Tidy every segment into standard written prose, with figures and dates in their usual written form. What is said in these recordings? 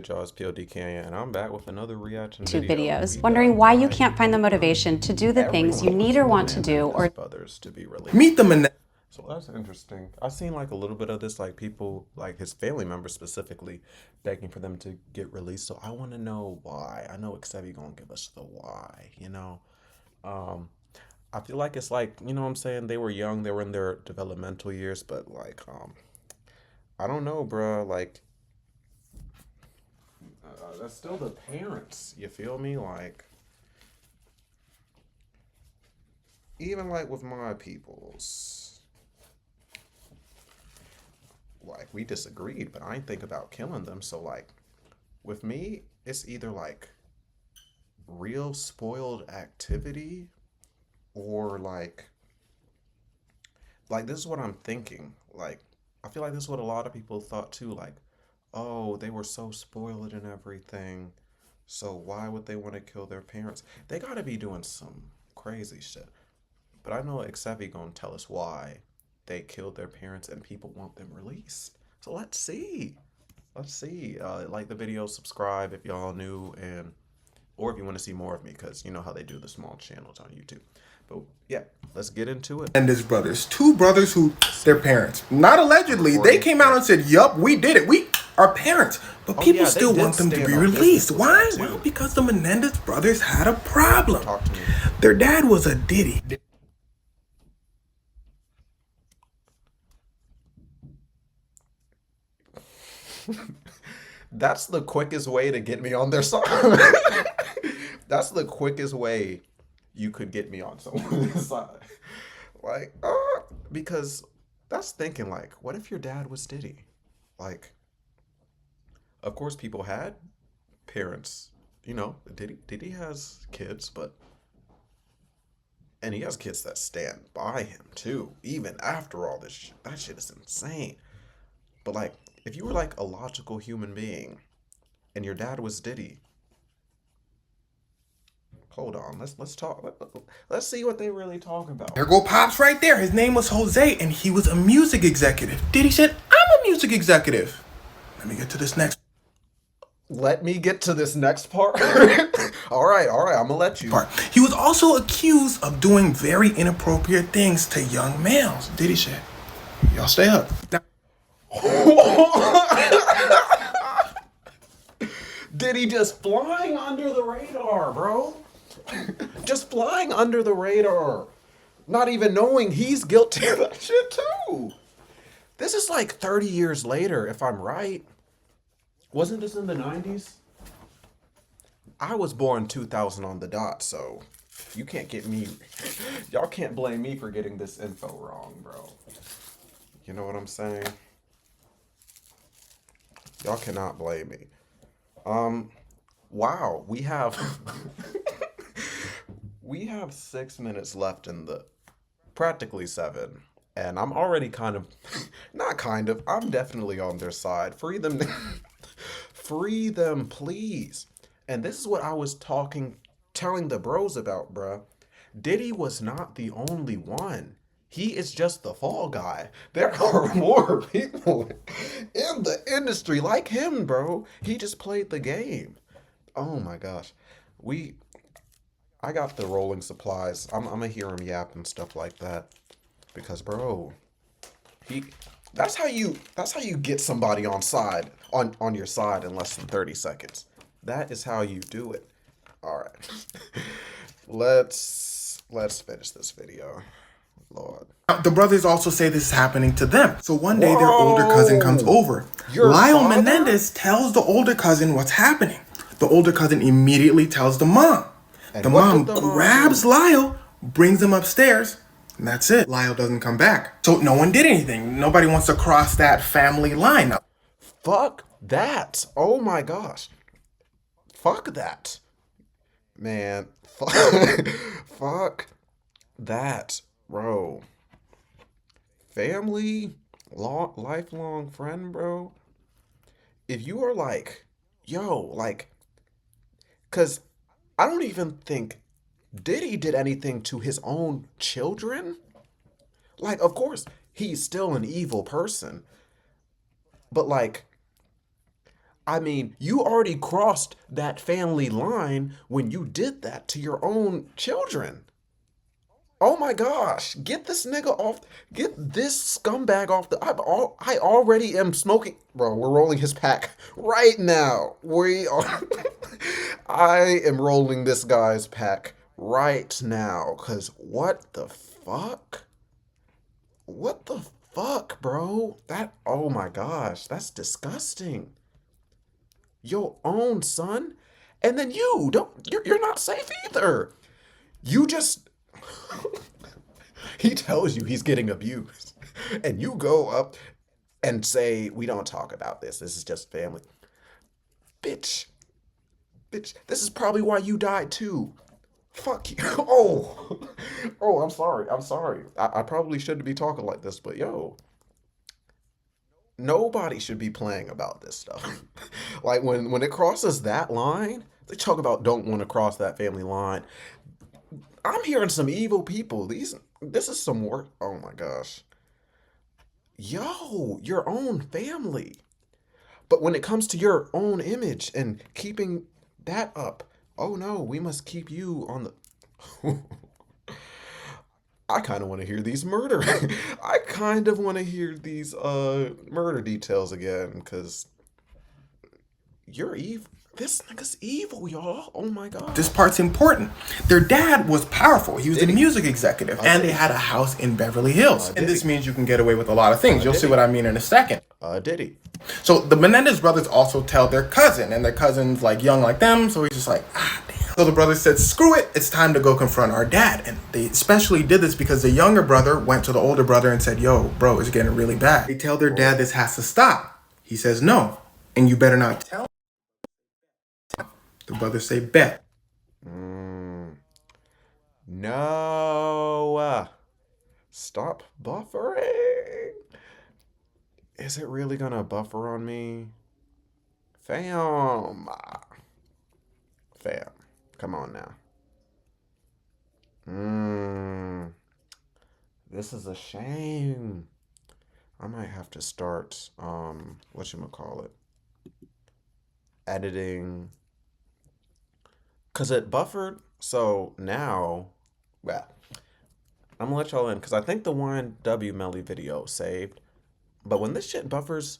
Y'all, it's Pod.cannion, and I'm back with another reaction YouTube video. videos, wondering why you can't find the motivation to do the things you need or want to do, or brothers to be released. Meet the Menendez. So that's interesting. I've seen like a little bit of this, like people, like his family members specifically, begging for them to get released. So I want to know why. I know Xevi gonna give us the why. I feel like it's like, you know what I'm saying? They were young, they were in their developmental years, but like, I don't know, bruh. Like, that's still the parents. You feel me? Like, even like with my peoples, like we disagreed, but I ain't think about killing them. So like, with me, it's either like real spoiled activity or like this is what I'm thinking. Like, I feel like this is what a lot of people thought too. Like, oh, they were so spoiled and everything, so why would they want to kill their parents? They gotta be doing some crazy shit. But I know Xevi gonna tell us why they killed their parents and people want them released. So let's see. Let's see. Like the video, subscribe if y'all new, and or if you want to see more of me, because you know how they do the small channels on YouTube. But yeah, let's get into it. And his brothers, two brothers who, their parents, not allegedly, they came out and said, yup, we did it. We are parents. But people still want them to be released. Why? Well, because the Menendez brothers had a problem. Talk to me. Their dad was a Diddy. That's the quickest way to get me on their side. That's the quickest way you could get me on someone's side. Like, because that's thinking like, what if your dad was Diddy? Like, of course people had parents, you know, Diddy has kids, and he has kids that stand by him too, even after all this shit. That shit is insane. But like, if you were like a logical human being and your dad was Diddy, hold on, let's talk. Let's see what they really talk about. There go Pops right there. His name was Jose, and he was a music executive. Diddy said, I'm a music executive. Let me get to this next Let me get to this next part. All right, I'm gonna let you. part. He was also accused of doing very inappropriate things to young males. Diddy said, y'all stay up. Now, Diddy just flying under the radar, bro. Just flying under the radar. Not even knowing he's guilty of that shit too. This is like 30 years later, if I'm right. Wasn't this in the 90s? I was born 2000 on the dot, so you can't get me. Y'all can't blame me for getting this info wrong, bro. You know what I'm saying? Y'all cannot blame me. Wow, we have we have 6 minutes left in the practically 7, and I'm already kind of not kind of, I'm definitely on their side. Free them. Free them, please. And this is what I was telling the bros about, bruh. Diddy was not the only one. He is just the fall guy. There are more people in the industry like him, bro. He just played the game. Oh my gosh. I got the rolling supplies. I'm gonna hear him yap and stuff like that. Because bro, that's how you get somebody on your side in less than 30 seconds. That is how you do it. All right. Let's finish this video. Lord. the brothers also say this is happening to them. So one day their older cousin comes over. Your Lyle father? Menendez tells the older cousin what's happening. The older cousin immediately tells the mom. And The what mom did the mom grabs do? Lyle, brings him upstairs, and that's it. Lyle doesn't come back. So no one did anything. Nobody wants to cross that family line. Now, Fuck that. Oh my gosh. Fuck that. Man. Fuck that, bro. Family, lifelong friend, bro. If you are like, yo, like, cause I don't even think Diddy did anything to his own children. Like, of course, he's still an evil person. But like, I mean, you already crossed that family line when you did that to your own children. Oh my gosh, get this nigga off, get this scumbag off I already am smoking. Bro, we're rolling his pack right now. We are, I am rolling this guy's pack right now. Cause what the fuck? What the fuck, bro? Oh my gosh, that's disgusting. Your own son? And then you're not safe either. You just, he tells you he's getting abused. And you go up and say, we don't talk about this. This is just family. Bitch. Bitch, this is probably why you died too. Fuck you. Oh. Oh, I'm sorry. I'm sorry. I probably shouldn't be talking like this, but yo. Nobody should be playing about this stuff. Like when it crosses that line, they talk about don't want to cross that family line. I'm hearing some evil people. This is some work. Oh my gosh. Yo, your own family. But when it comes to your own image and keeping that up, oh no, we must keep you on the I kind of want to hear these murder. I kind of want to hear these murder details again because you're evil. This nigga's evil, y'all. Oh my god. This part's important. Their dad was powerful. He was the music executive, and they had a house in Beverly Hills. And this means you can get away with a lot of things. You'll see what I mean in a second. Diddy. So the Menendez brothers also tell their cousin, and their cousin's like young like them, so he's just like, ah, damn. So the brothers said, screw it, it's time to go confront our dad. And they especially did this because the younger brother went to the older brother and said, yo, bro, it's getting really bad. They tell their dad this has to stop. He says, no, and you better not tell. The brothers say, bet. No. Stop buffering. Is it really gonna buffer on me? Fam. Fam. Come on now. This is a shame. I might have to start, whatchamacallit, editing. Because it buffered, so now, well, I'm gonna let y'all in, because I think the YNW Melly video saved, but when this shit buffers,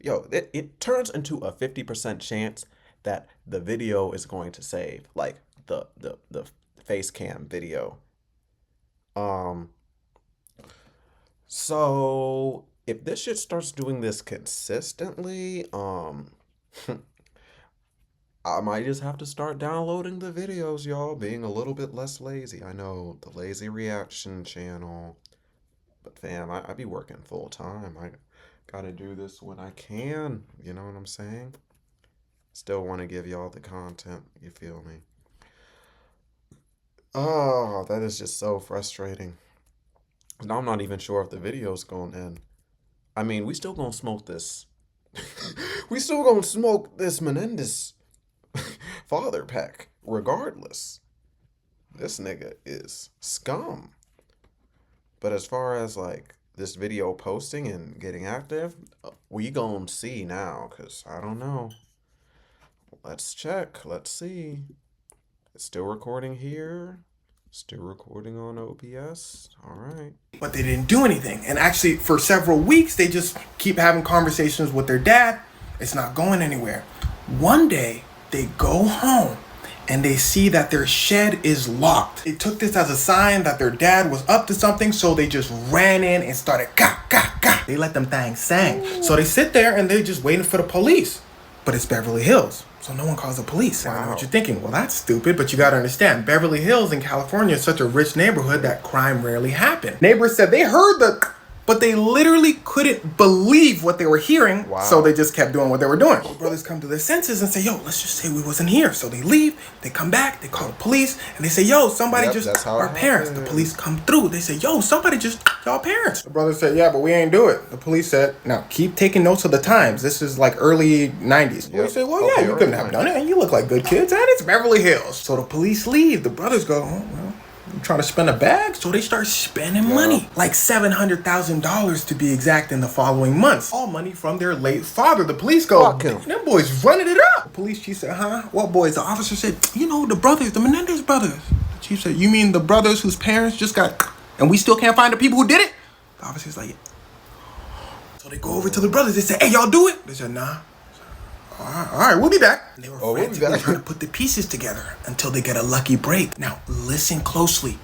yo, it turns into a 50% chance that the video is going to save, like the face cam video. So if this shit starts doing this consistently, I might just have to start downloading the videos, y'all, being a little bit less lazy. I know, the lazy reaction channel. But fam, I be working full time. I gotta do this when I can. You know what I'm saying? Still want to give y'all the content. You feel me? Oh, that is just so frustrating. Now I'm not even sure if the video's gonna end. I mean, we still gonna smoke this. We still gonna smoke this Menendez father pack regardless. This nigga is scum. But as far as like this video posting and getting active, we gon' see now, because I don't know. Let's check. Let's see. It's still recording here. Still recording on OBS. All right. But they didn't do anything. And actually, for several weeks, they just keep having conversations with their dad. It's not going anywhere. One day, they go home and they see that their shed is locked. They took this as a sign that their dad was up to something, so they just ran in and started gah, gah, gah. They let them things sing. So they sit there and they're just waiting for the police. But it's Beverly Hills, so no one calls the police. Wow. I know what you're thinking. Well, that's stupid, but you gotta understand, Beverly Hills in California is such a rich neighborhood that crime rarely happened. Neighbors said they heard but they literally couldn't believe what they were hearing, so they just kept doing what they were doing. The brothers come to their senses and say, yo, let's just say we wasn't here. So they leave, they come back, they call the police, and they say, yo, somebody our parents. The police come through, they say, yo, somebody just y'all parents. The brothers said, yeah, but we ain't do it. The police said, now keep taking notes of the times. This is like early 90s. The police said, well, yeah, you couldn't have done it, and you look like good kids, and it's Beverly Hills. So the police leave. The brothers go, oh, well, trying to spend a bag, so they start spending money. Like $700,000 to be exact in the following months. All money from their late father. The police go, Fuck him. them boys running it up. The police chief said, huh? What boys? The officer said, you know, the brothers, the Menendez brothers. The chief said, you mean the brothers whose parents just got, and we still can't find the people who did it? The officer's like, yeah. So they go over to the brothers. They say, hey, y'all do it? They said, nah. All right, we'll be back. And they were frantically trying to put the pieces together until they get a lucky break. Now, listen closely.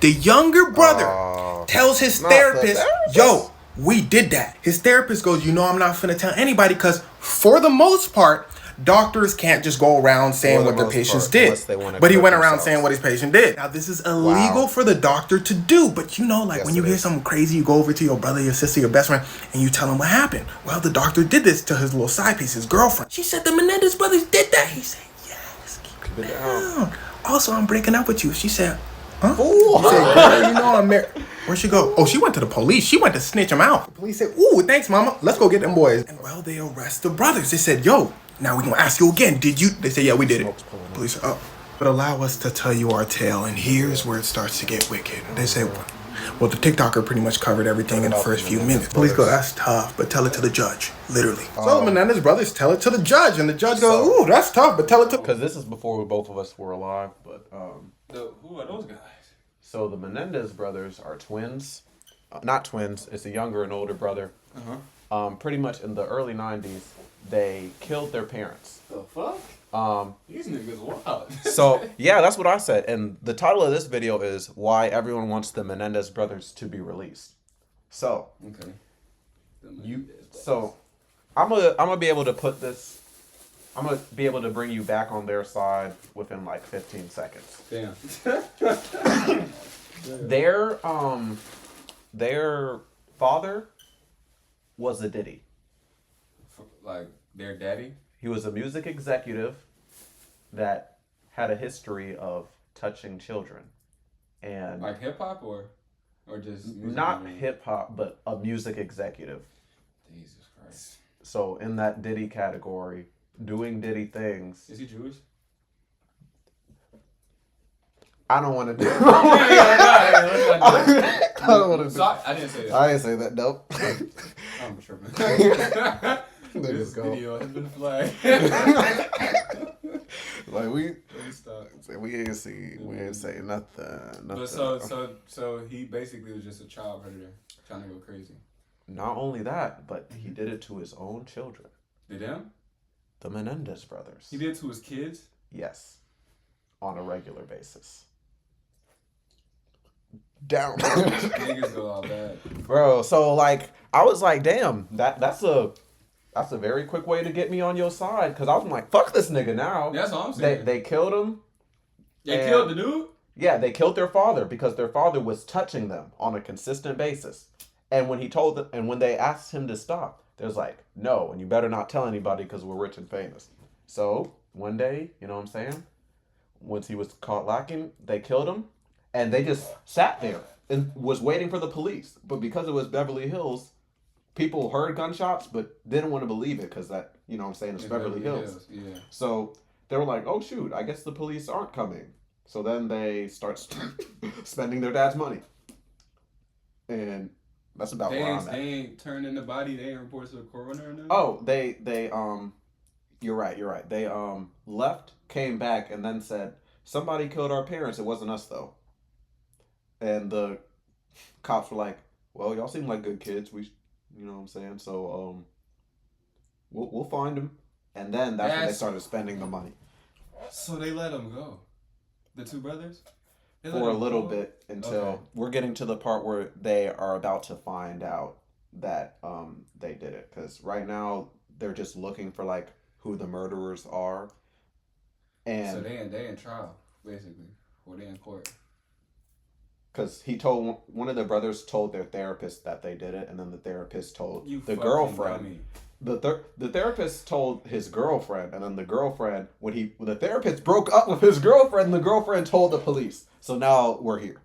The younger brother tells his therapist, yo, we did that. His therapist goes, you know, I'm not finna tell anybody because for the most part, doctors can't just go around saying what their patients did. But he went around saying what his patient did. Now, this is illegal for the doctor to do. But you know, like when you hear something crazy, you go over to your brother, your sister, your best friend, and you tell him what happened. Well, the doctor did this to his little side piece, his girlfriend. She said the Menendez brothers did that. He said, yes, keep it down. Also, I'm breaking up with you. She said, huh? She said, girl, you know I'm married. Where'd she go? Oh, she went to the police. She went to snitch him out. The police said, ooh, thanks, mama. Let's go get them boys. And well, they arrest the brothers. They said, yo, now we're going to ask you again. Did you? They said, yeah, we did it. Police said, oh. But allow us to tell you our tale. And here's where it starts to get wicked. They say, well, the TikToker pretty much covered everything in the first few minutes. Police go, that's tough, but tell it to the judge. Literally. So the Menendez brothers tell it to the judge. And the judge goes, ooh, that's tough, but tell it to... Because this is before both of us were alive, but... who are those guys? So the Menendez brothers are twins. Not twins. It's a younger and older brother. Pretty much in the early 90s, they killed their parents. The fuck? These niggas wild. So, yeah, that's what I said. And the title of this video is Why Everyone Wants the Menendez Brothers to be Released. So, okay. I'm gonna be able to put this... I'm gonna be able to bring you back on their side within like 15 seconds. Damn. Their father was a Diddy. Like their daddy? He was a music executive that had a history of touching children. And like hip hop or just music? Not hip hop, but a music executive. Jesus Christ. So in that Diddy category, doing Diddy things. Is he Jewish? I don't want to do it. I don't want to do I didn't say that. I didn't say that, nope. I'm tripping. This video has been flagged. Like we ain't say nothing. But so he basically was just a child predator trying to go crazy. Not only that, but he did it to his own children. Did him? The Menendez brothers. He did it to his kids? Yes. On a regular basis. Down. Niggas go all bad. Bro, so like I was like, damn, that's a very quick way to get me on your side. Cause I was like, fuck this nigga now. That's what I'm saying. They killed him. They killed the dude? Yeah, they killed their father because their father was touching them on a consistent basis. And when when they asked him to stop, they was like, no, and you better not tell anybody because we're rich and famous. So one day, you know what I'm saying? Once he was caught lacking, they killed him. And they just sat there and was waiting for the police. But because it was Beverly Hills, people heard gunshots but didn't want to believe it because that, you know what I'm saying, it's Beverly Hills. Yeah. So they were like, oh shoot, I guess the police aren't coming. So then they start spending their dad's money. And that's about where I'm at. They ain't turned in the body, they ain't reported to the coroner or nothing? Oh, they you're right. They left, came back, and then said, somebody killed our parents, it wasn't us though. And the cops were like, well, y'all seem like good kids. You know what I'm saying? So, we'll find him. And then that's when they started spending the money. So they let him go? The two brothers? For a little bit until we're getting to the part where they are about to find out that they did it. Because right now, they're just looking for, like, who the murderers are. And so they in trial, basically. Or they in court. Because one of the brothers told their therapist that they did it, and then the therapist told the girlfriend. The therapist told his girlfriend, and then the girlfriend, when the therapist broke up with his girlfriend, the girlfriend told the police. So now we're here.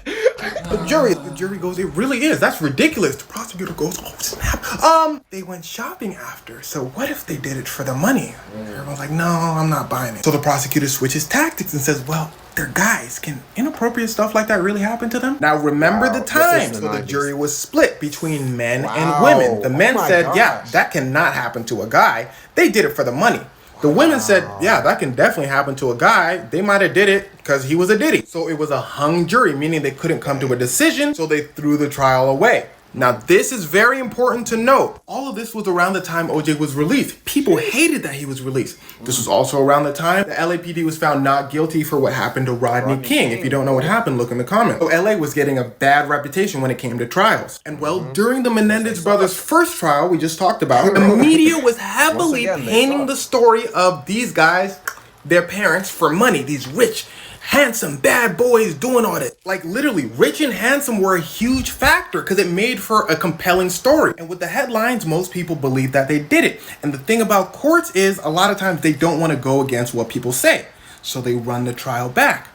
The jury goes, it really is. That's ridiculous. The prosecutor goes, oh snap. They went shopping after. So what if they did it for the money? Everyone's like, no, I'm not buying it. So the prosecutor switches tactics and says, well, they're guys. Can inappropriate stuff like that really happen to them? Now, remember the time. So the jury was split between men and women. The men said, yeah, that cannot happen to a guy. They did it for the money. The women said, yeah, that can definitely happen to a guy. They might have did it because he was a Diddy. So it was a hung jury, meaning they couldn't come to a decision, so they threw the trial away. Now, this is very important to note. All of this was around the time OJ was released. People hated that he was released. This was also around the time the LAPD was found not guilty for what happened to Rodney King. If you don't know what happened, look in the comments. So LA was getting a bad reputation when it came to trials. And well, during the Menendez brothers' first trial we just talked about, the media was heavily painting the story of these guys, their parents, for money. These rich, handsome, bad boys doing all that. Like, literally, rich and handsome were a huge factor because it made for a compelling story. And with the headlines, most people believe that they did it. And the thing about courts is, a lot of times they don't want to go against what people say. So they run the trial back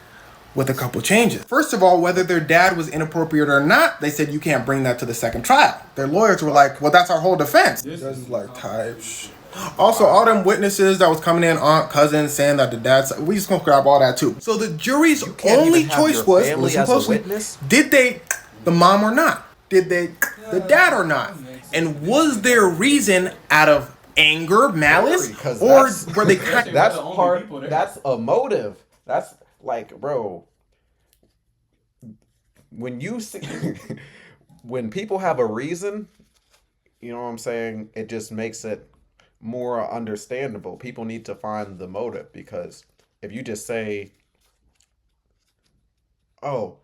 with a couple changes. First of all, whether their dad was inappropriate or not, they said you can't bring that to the second trial. Their lawyers were like, well, that's our whole defense. This is like type shit. Also, all them witnesses that was coming in, aunt, cousin, saying that the dad, we just gonna grab all that too. So the jury's only choice was, listen closely, did they, the mom or not? Did they, the dad or not? And was their reason out of anger, malice, or were they kind of... That's part, that's a motive. That's like, bro, when you see, when people have a reason, you know what I'm saying, it just makes it more understandable. People need to find the motive, because if you just say, oh,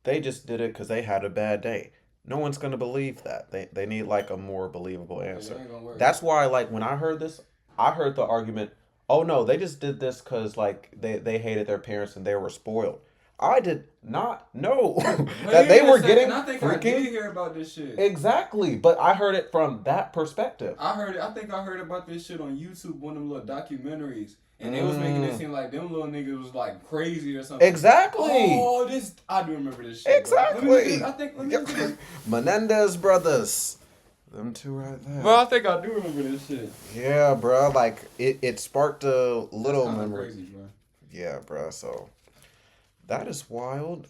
they just did it because they had a bad day, no one's going to believe that. They need like a more believable answer. That's why, like, when I heard this, I heard the argument, oh no, they just did this because like they hated their parents and they were spoiled. I did not know that they were getting I think I did hear about this shit. Exactly, but I heard it from that perspective. I think I heard about this shit on YouTube, one of them little documentaries, and they was making it seem like them little niggas was like crazy or something. Exactly. Oh, I do remember this shit. Exactly. Let me Menendez brothers. Them two right there. Well, I think I do remember this shit. Yeah, bro. Like, it sparked a little memory. Crazy, bro. Yeah, bro. So, that is wild.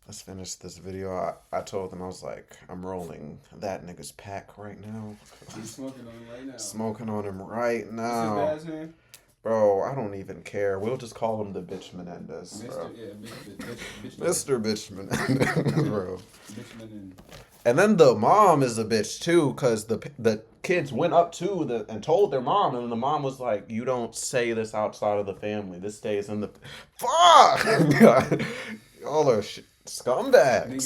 Let's finish this video. I told them, I was like, I'm rolling that nigga's pack right now. He's smoking on him right now. Smoking on him right now. What's his dad's name? Bro, I don't even care. We'll just call him the bitch Menendez, bro. Bitch Mr. Bitch Menendez, bro. Bitch Menendez. And then the mom is a bitch too, because the kids went up to and told their mom, and the mom was like, you don't say this outside of the family. This stays in the... Fuck! Y'all are scumbags.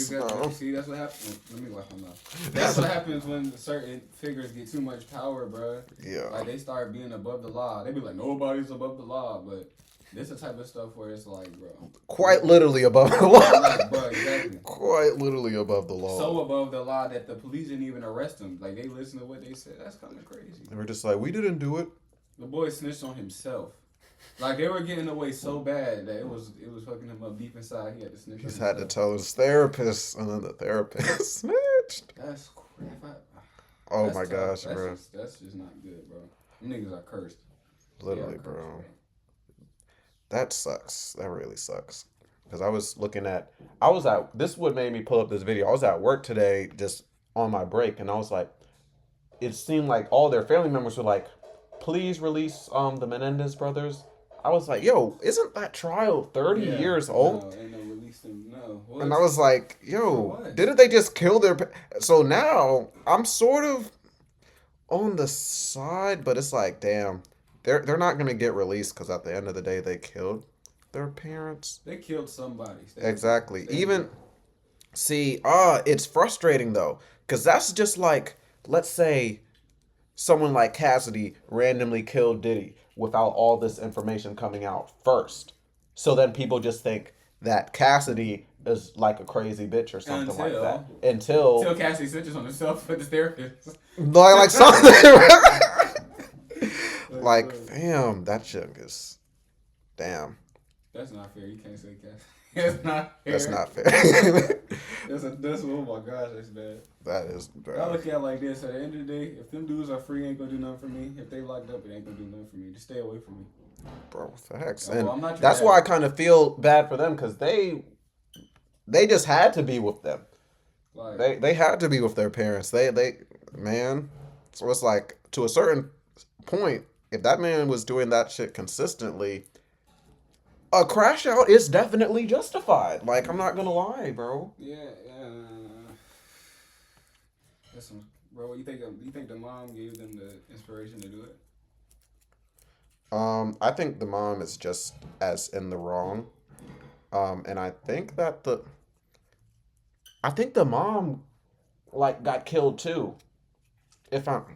See, that's what happens. Let me laugh on that. That's what happens when certain figures get too much power, bro. Yeah. Like, they start being above the law. They be like, nobody's above the law, but... This is the type of stuff where it's like, bro. Quite literally above the law. Like, bro, exactly. Quite literally above the law. So above the law that the police didn't even arrest him. Like, they listened to what they said. That's kind of crazy. They were just like, we didn't do it. The boy snitched on himself. Like, they were getting away so bad that it was fucking him up deep inside. He had to snitch on himself. He had to tell his therapist, and then the therapist snitched. That's crap. Oh my gosh, bro. That's just not good, bro. Them niggas are cursed. Literally, bro. That sucks. That really sucks. Because I was this is what made me pull up this video. I was at work today, just on my break, and I was like, it seemed like all their family members were like, please release the Menendez brothers. I was like, yo, isn't that trial 30 years old? No, ain't no release them. No. What? And I was like, yo, didn't they just kill their... So now, I'm sort of on the side, but it's like, damn. They're not going to get released because at the end of the day, they killed their parents. They killed somebody. Exactly. It's frustrating, though, because that's just like, let's say someone like Cassidy randomly killed Diddy without all this information coming out first. So then people just think that Cassidy is like a crazy bitch or something like that. Until Cassidy switches on himself with the therapist. Like something... Like, damn, that shit is... Damn. That's not fair. You can't say Cassidy. It's not fair. That's not fair. That's oh my gosh, that's bad. That is bad. I look at it like this. At the end of the day, if them dudes are free, ain't gonna do nothing for me. If they locked up, it ain't gonna do nothing for me. Just stay away from me. Bro, facts. Oh, And I'm not your that's dad. why I kind of feel bad for them because they just had to be with them. Like, They had to be with their parents. They man. So it's like to a certain point, if that man was doing that shit consistently, a crash out is definitely justified. Like, I'm not gonna lie, bro. yeah. Listen, bro, you think the mom gave them the inspiration to do it? I think the mom is just as in the wrong. And I think the mom like got killed too.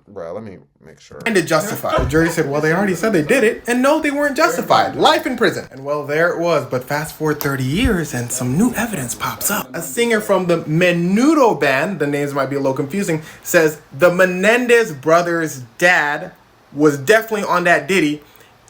Bro, let me make sure. And to justify. The jury said, well, they already said they did it, and no, they weren't justified. Life in prison. And well, there it was. But fast forward 30 years, and some new evidence pops up. A singer from the Menudo band, the names might be a little confusing, says the Menendez brothers' dad was definitely on that Diddy,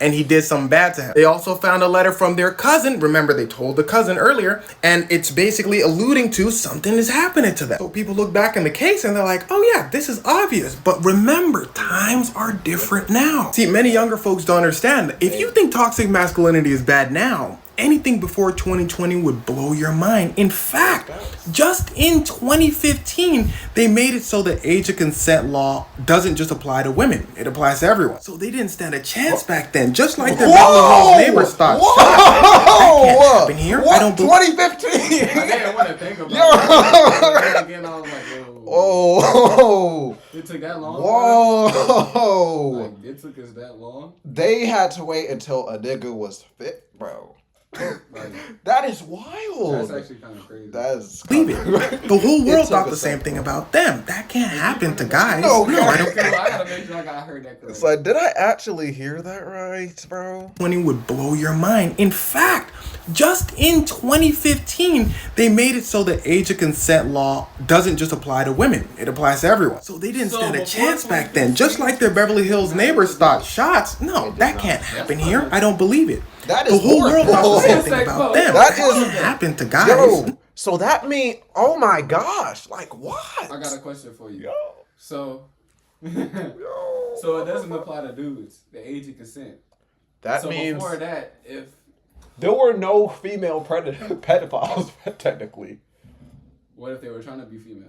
and he did something bad to him. They also found a letter from their cousin. Remember, they told the cousin earlier, and it's basically alluding to something is happening to them. So people look back in the case and they're like, oh yeah, this is obvious. But remember, times are different now. See, many younger folks don't understand. If you think toxic masculinity is bad now, anything before 2020 would blow your mind. In fact, just in 2015, they made it so the age of consent law doesn't just apply to women. It applies to everyone. So they didn't stand a chance back then, just like their Beverly Hills neighbors thought. That can't happen here. I don't believe 2015. I didn't want to think about it. Again, I was like, Oh. it took that long? Whoa. Like, it took us that long? They had to wait until a nigga was fit, bro. Like, That is wild. that's actually kind of crazy. That is it. The whole world took thought a the same second. thing about them. That can't happen to guys. No, I don't I gotta make sure I heard that correct. It's like, did I actually hear that right, bro? 20 would blow your mind. In fact, just in 2015, they made it so the age of consent law doesn't just apply to women. It applies to everyone. So they didn't stand a chance back then. Just like their Beverly Hills neighbors thought shots. No, that can't happen here. I don't believe it. That is the whole world thought the same horrible. thing about them. That That is- can't happen to guys. Yo, so that mean, oh my gosh, like what? I got a question for you. Yo. So, Yo. so it doesn't apply to dudes, the age of consent. That So means before that, if there were no female pedophiles, technically. what if they were trying to be female?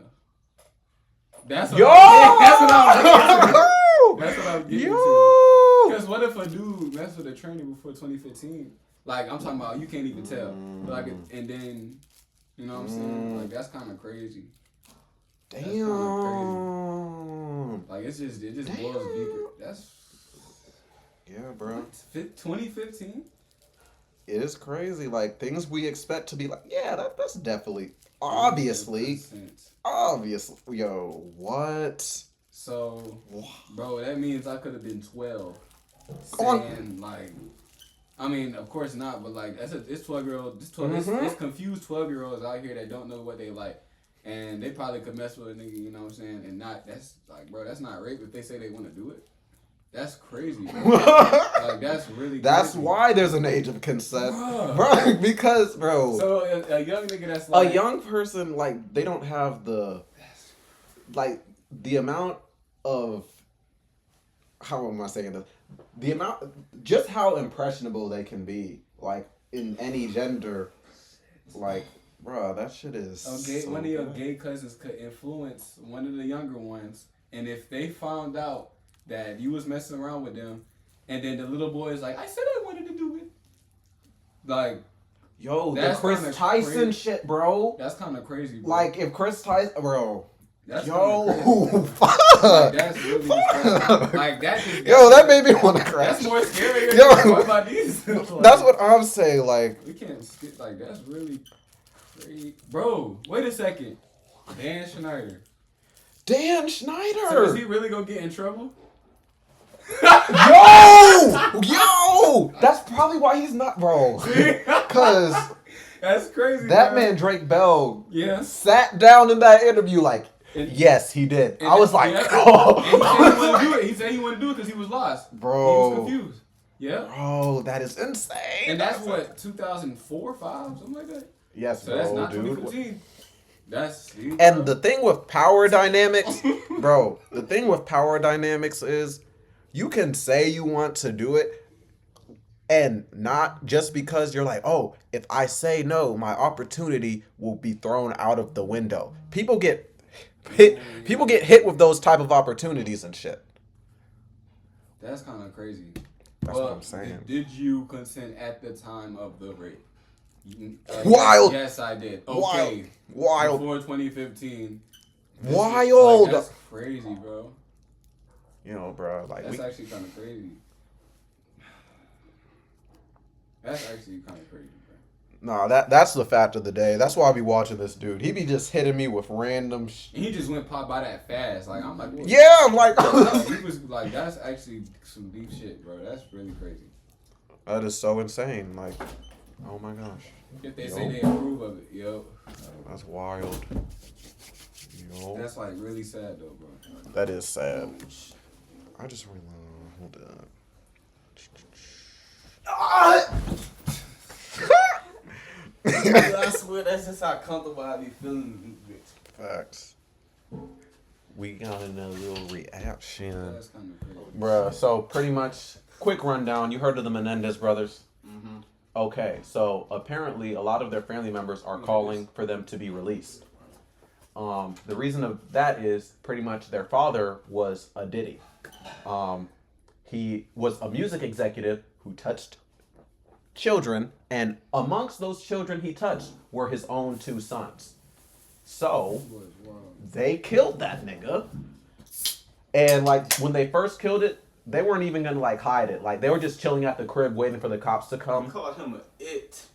That's what Yo! that's what I'm getting to. That's what I'm getting to. Yo! Because what if a dude messed with a trainer before 2015? Like, I'm talking about, you can't even tell. Like, and then, you know what I'm saying? Like, that's kind of crazy. Damn. Like, it just blows deeper. That's Yeah, bro. 2015? It is crazy. Like, things we expect to be like, yeah, that's definitely, obviously. 100%. Yo, what? So, bro, that means I could have been 12. On- Saying, like, I mean, of course not, but like, it's 12-year-old, it's confused 12-year-olds out here that don't know what they like. And they probably could mess with a nigga, you know what I'm saying? And that's like, bro, that's not rape if they say they want to do it. That's crazy, bro. Like, that's really That's crazy. why there's an age of consent. Bruh. Bro, because, bro. So, a young nigga that's like... A young person, like, they don't have the amount of, how am I saying this? The amount, just how impressionable they can be, like, in any gender, like, bro, that shit is one of your gay cousins could influence one of the younger ones, and if they found out that you was messing around with them, and then the little boy is like, I said I wanted to do it. Like, yo, the that's Chris kinda Tyson crazy. shit, bro. That's kind of crazy, bro. Like, if Chris Tyson, bro. That's Yo, kinda crazy. fuck. Like, that's really disgusting. Like, that just, Yo, that made me want to crash. That's more scary. Yo, What about these? Like, that's what I'm saying, like. we can't skip. Like, that's really crazy, bro. Wait a second, Dan Schneider. Dan So Schneider. is he really gonna get in trouble? Yo, that's probably why he's not, bro. Cause That's crazy. that bro. man Drake Bell Yes. sat down in that interview like, And- yes, he did. And I was like, yeah, oh. and he said he wouldn't do it. He said he wouldn't do it because he was lost. Bro. He was confused. Yeah. Bro, that is insane. And that's what 2004, 5, something like that. Yes, So bro, that's not dude. 2015. That's And the thing with power dynamics, bro, the thing with power dynamics is you can say you want to do it and not just because you're like, oh, if I say no, my opportunity will be thrown out of the window. People get hit with those type of opportunities and shit. That's kind of crazy. That's what I'm saying. Did you consent at the time of the rape? Wild. Yes, I did. Okay. Wild. Before 2015. Wild. Like, that's crazy, bro. You know, bro, like That's actually kind of crazy. That's actually kind of crazy, bro. Nah, that's the fact of the day. That's why I be watching this dude. He be just hitting me with random And he just went pop by that fast. Like, I'm like, what? Yeah, I'm like He was like, that's actually some deep shit, bro. That's really crazy. that is so insane. Like, oh my gosh. If they say they approve of it, yo. That's wild. Yo. That's like really sad though, bro. That is sad. I just realized. Hold up. I swear that's just how comfortable I be feeling with this bitch. Facts. We got another little reaction. That's kind of crazy. Bruh, so pretty much, quick rundown. You heard of the Menendez brothers? Mm-hmm. Okay, so apparently a lot of their family members are calling for them to be released. The reason of that is pretty much their father was a Diddy. He was a music executive who touched children, and amongst those children he touched were his own 2 sons. So they killed that nigga, and like when they first killed it, they weren't even gonna like hide it. Like they were just chilling at the crib waiting for the cops to come. You called him a it.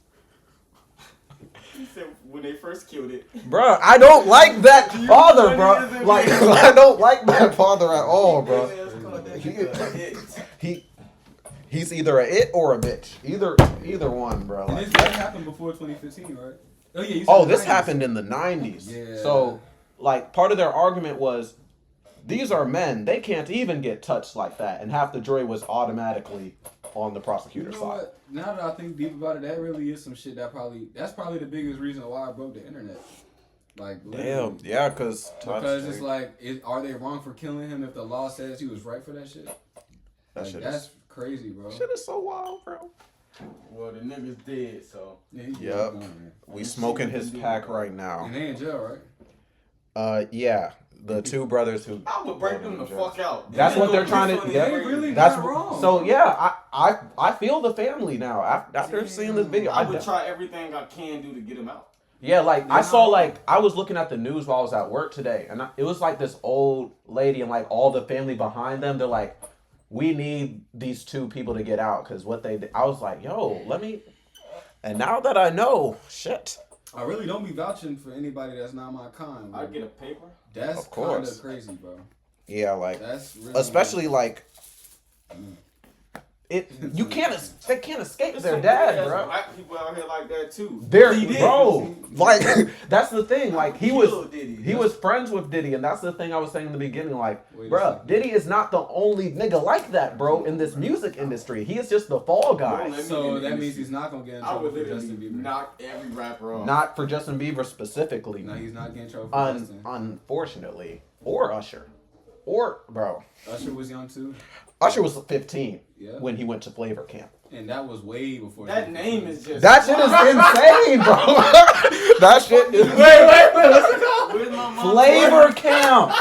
He said when they first killed it. Bruh, I don't like that father, bro. Like I don't like that father at all, bro. He's either a it or a bitch. Either one, bro. And Like, this happened before 2015, right? Oh yeah. oh, this happened in the 90s. Yeah. So, like, part of their argument was, these are men. They can't even get touched like that. And half the jury was automatically on the prosecutor's You know side. what? Now that I think deep about it, that really is some shit that's probably the biggest reason why I broke the internet. Like, literally. Damn, yeah, because It's like, are they wrong for killing him if the law says he was right for that shit? that shit That's is, crazy, bro. shit is so wild, bro. Well, the nigga's dead, so. Yeah, he's Yep. gone, man. We smoking his pack right now. And they in jail, right? Yeah, the 2 brothers who. I would break them the fuck out. That's what they're trying to. They really That's not wrong. So yeah, I feel the family now after seeing this video. I would try everything I can do to get him out. Yeah, like I saw, like I was looking at the news while I was at work today, and it was like this old lady and like all the family behind them. They're like, we need these 2 people to get out because what they did. I was like, yo, let me. And now that I know, shit. I really don't be vouching for anybody that's not my kind. I get a paper. That's Of course. kind of crazy, bro. Yeah, like That's really especially like it. They can't escape their dad, bro. Black people out here like that too. They're He did. bro, like that's the thing. Like he Killed Diddy. was friends with Diddy, and that's the thing I was saying in the beginning. Like, Wait a bro, second. Diddy is not the only nigga like that, bro, in this music industry. He is just the fall guy. Don't let me So in the that means industry. he's not gonna get in I trouble would for literally Justin Bieber. knock every rapper off. Not for Justin Bieber specifically. No, he's not getting in trouble for Justin. Unfortunately, or Usher, or bro, Usher was young too, Usher was 15 Yeah. when he went to Flavor Camp. and that was way before. That name is just. That shit is insane, bro. That shit is Wait, where's my mom? Flavor Camp.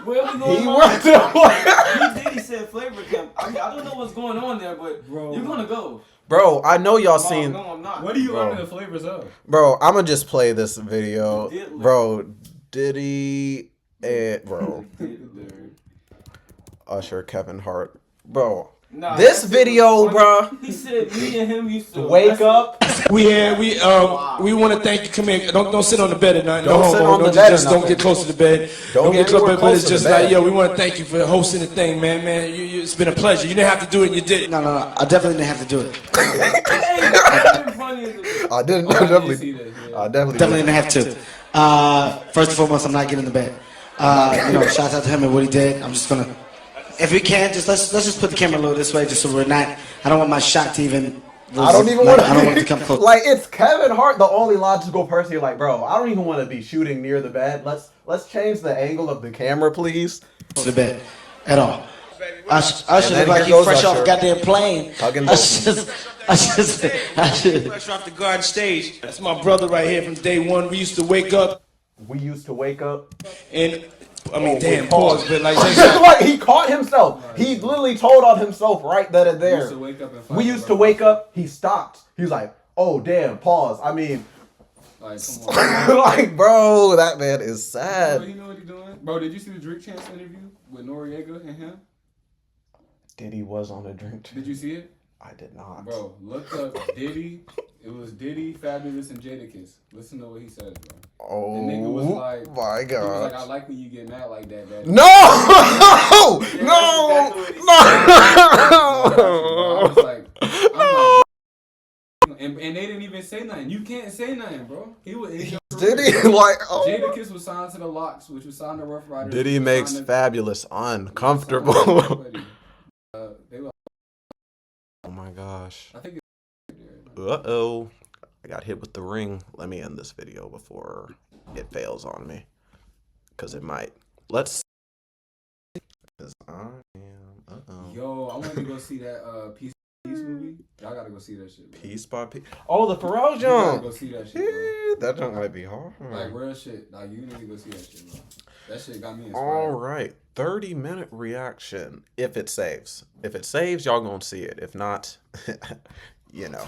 Where we going? He Mom? went to. He said Flavor Camp. I don't know what's going on there, but Bro. you're gonna go. Bro, I know y'all Mom, seen. no, I'm not. What are you Bro. learning the flavors of? Bro, I'm gonna just play this video. You did look- Bro, Diddy and bro, Dude. Usher, Kevin Hart. Bro, Nah, this that shit video, was bro. funny. He said me and him used to Wake up. We want to thank you. Come here. Don't sit on the bed at night. Don't No sit homo. on the Don't bed just or don't nothing. get close to the bed. Don't get close anywhere but it's close to just the like, bed. yo, we want to thank you for hosting the thing, man. It's been a pleasure. You didn't have to do it, and you did it. No, I definitely didn't have to do it. Hey, that's been funny as a- I didn't. I didn't definitely. see this, yeah. I definitely. Definitely didn't have to. First and foremost, I'm not getting in the bed. Shouts out to him and what he did. I'm just gonna If we can, let's just put the camera a little this way, just so we're not. I don't want my shot to even. I don't even want to. I don't want it to come close. Like, it's Kevin Hart, the only logical person. You're like, bro, I don't even want to be shooting near the bed. Let's change the angle of the camera, please. To the bed, at all. I should then look like here you goes fresh off Usher. a goddamn plane. Hugging I should. Fresh off the garden stage. That's my brother right here from day one. We used to wake up We used to wake up. and, I mean, damn, pause. pause, but like, Like, he caught himself. He literally told on himself right then and We there. used to wake up and fight We used to over wake ourselves. up. He stopped. He was like, oh, damn, pause. I mean, Like, come on. like, bro, that man is Bro, sad. you know what he doing? Bro, did you see the Drake Chance interview with Noriega and him? Diddy was on a drink. Did you see it? I did not. Bro, look up Diddy. It was Diddy, Fabulous, and Jadakiss. Listen to what he says, bro. Oh, The nigga was like, my he was like, I God. like when you get mad like that. Daddy. No! No! I was No! like, I'm like, and they didn't even say nothing. You can't say nothing, bro. He was. Diddy, like, oh. Jadakiss was signed to the Locks, which was signed to Rough Riders. Diddy was makes signed to- Fabulous uncomfortable. They were, Oh my gosh. I think Uh-oh. I got hit with the ring. Let me end this video before it fails on me. Because it might. Let's. Because I am. Uh-oh. Yo, I wanted to go see that Peace movie. Y'all gotta go see that shit, bro. Piece by piece. Oh, the Pharrell You gotta jump. go see that shit, bro. That jump might be hard. Like real shit. Like you need to go see that shit, bro. That shit got me inspired. All right. 30-minute reaction. If it saves. If it saves, y'all gonna see it. If not, you know.